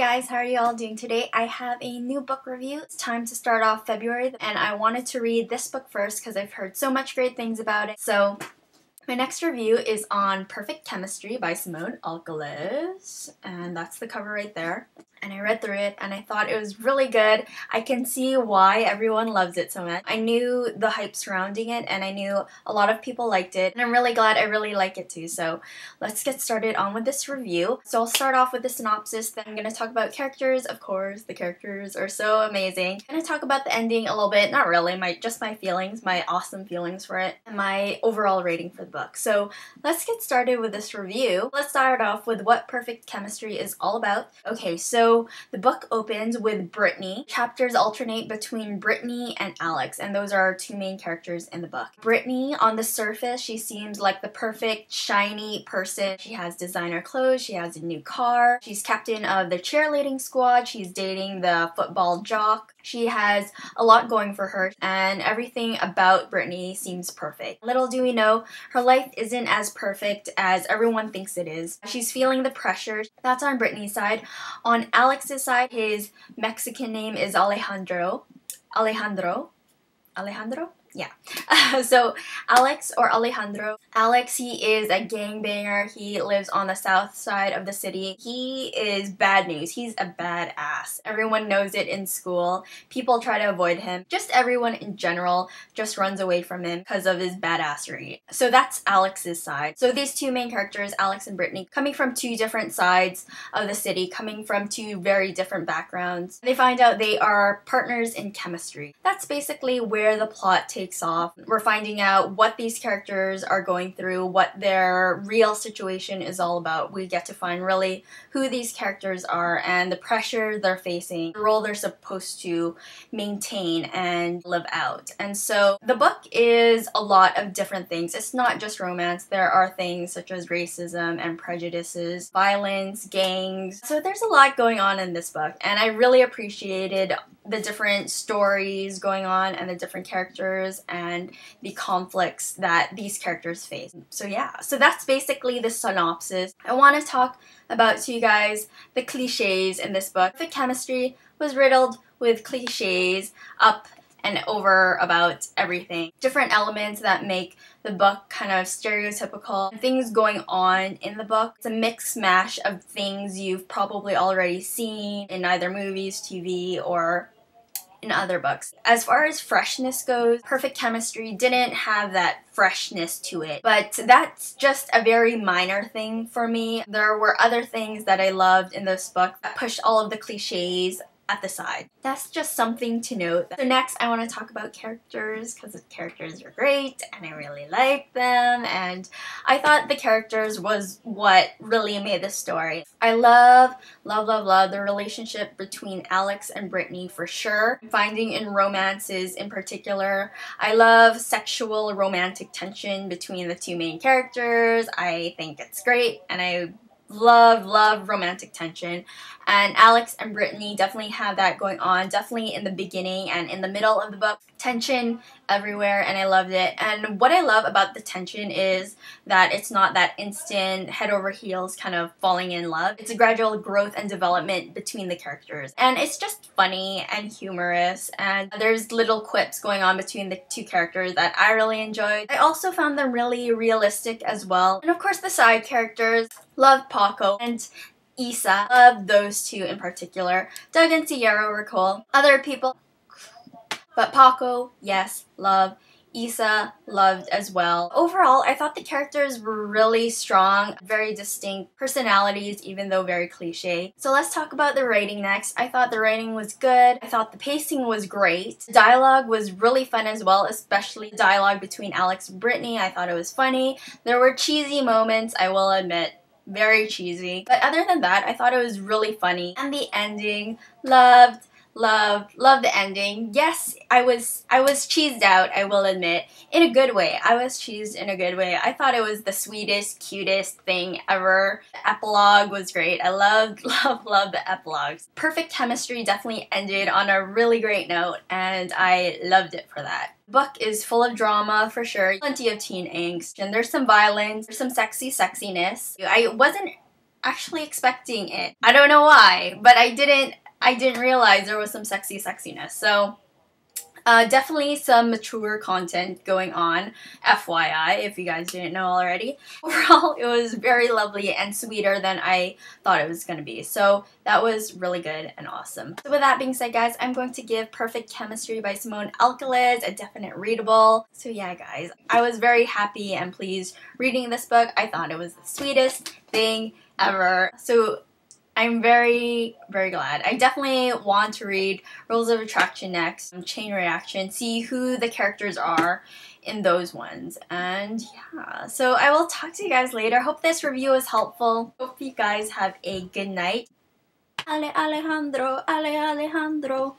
guys, how are you all doing today? I have a new book review. It's time to start off February and I wanted to read this book first because I've heard so much great things about it. So my next review is on Perfect Chemistry by Simone Alcalis, and that's the cover right there. And I read through it and I thought it was really good. I can see why everyone loves it so much. I knew the hype surrounding it and I knew a lot of people liked it, and I'm really glad I really like it too. So let's get started on with this review. So I'll start off with the synopsis, then I'm going to talk about characters. Of course, the characters are so amazing. I'm going to talk about the ending a little bit, not really, just my feelings, my awesome feelings for it, and my overall rating for the book. So let's get started with this review. Let's start off with what Perfect Chemistry is all about. Okay, so the book opens with Brittany. Chapters alternate between Brittany and Alex, and those are our two main characters in the book. Brittany, on the surface, she seems like the perfect, shiny person. She has designer clothes, she has a new car, she's captain of the cheerleading squad, she's dating the football jock. She has a lot going for her, and everything about Brittany seems perfect. Little do we know, her life isn't as perfect as everyone thinks it is. She's feeling the pressure. That's on Brittany's side. On Alex's side, his Mexican name is Alejandro? Yeah. So Alex, or Alejandro. Alex, he is a gangbanger. He lives on the south side of the city. He is bad news. He's a badass. Everyone knows it in school. People try to avoid him. Just everyone in general just runs away from him because of his badassery. So that's Alex's side. So these two main characters, Alex and Brittany, coming from two different sides of the city, coming from two very different backgrounds. They find out they are partners in chemistry. That's basically where the plot takes off. We're finding out what these characters are going through, what their real situation is all about. We get to find really who these characters are and the pressure they're facing, the role they're supposed to maintain and live out. And so the book is a lot of different things. It's not just romance. There are things such as racism and prejudices, violence, gangs. So there's a lot going on in this book, and I really appreciated the different stories going on and the different characters and the conflicts that these characters face. So yeah, so that's basically the synopsis. I want to talk about to you guys the cliches in this book. The chemistry was riddled with cliches up and over about everything. Different elements that make the book kind of stereotypical. Things going on in the book. It's a mixed mash of things you've probably already seen in either movies, TV, or in other books. As far as freshness goes, Perfect Chemistry didn't have that freshness to it, but that's just a very minor thing for me. There were other things that I loved in this book that pushed all of the cliches at the side. That's just something to note. So next I want to talk about characters, because the characters are great and I really like them, and I thought the characters was what really made the story. I love the relationship between Alex and Brittany for sure. Finding in romances in particular. I love sexual romantic tension between the two main characters. I think it's great, and I love romantic tension, and Alex and Brittany definitely have that going on, definitely in the beginning and in the middle of the book. Tension everywhere, and I loved it. And what I love about the tension is that it's not that instant head over heels kind of falling in love. It's a gradual growth and development between the characters, and it's just funny and humorous, and there's little quips going on between the two characters that I really enjoyed. I also found them really realistic as well. And of course the side characters, love Paco and Isa, love those two in particular. Doug and Sierra were cool. Other people, but Paco, yes, love. Isa, loved as well. Overall, I thought the characters were really strong, very distinct personalities, even though very cliche. So let's talk about the writing next. I thought the writing was good. I thought the pacing was great. The dialogue was really fun as well, especially the dialogue between Alex and Brittany. I thought it was funny. There were cheesy moments, I will admit. Very cheesy. But other than that, I thought it was really funny. And the ending, loved the ending. Yes, I was cheesed out, I will admit, in a good way. I was cheesed in a good way. I thought it was the sweetest, cutest thing ever. The epilogue was great. I loved the epilogues. Perfect Chemistry definitely ended on a really great note, and I loved it for that. The book is full of drama for sure, plenty of teen angst, and there's some violence, there's some sexiness. I wasn't actually expecting it. I don't know why, but I didn't realize there was some sexiness. So definitely some mature content going on, FYI, if you guys didn't know already. Overall, it was very lovely and sweeter than I thought it was going to be. So that was really good and awesome. So with that being said, guys, I'm going to give Perfect Chemistry by Simone Alcalis a definite readable. So yeah, guys, I was very happy and pleased reading this book. I thought it was the sweetest thing ever. So I'm very, very glad. I definitely want to read Rules of Attraction next, Chain Reaction, see who the characters are in those ones. And yeah, so I will talk to you guys later. Hope this review was helpful. Hope you guys have a good night. Ale Alejandro, Ale Alejandro.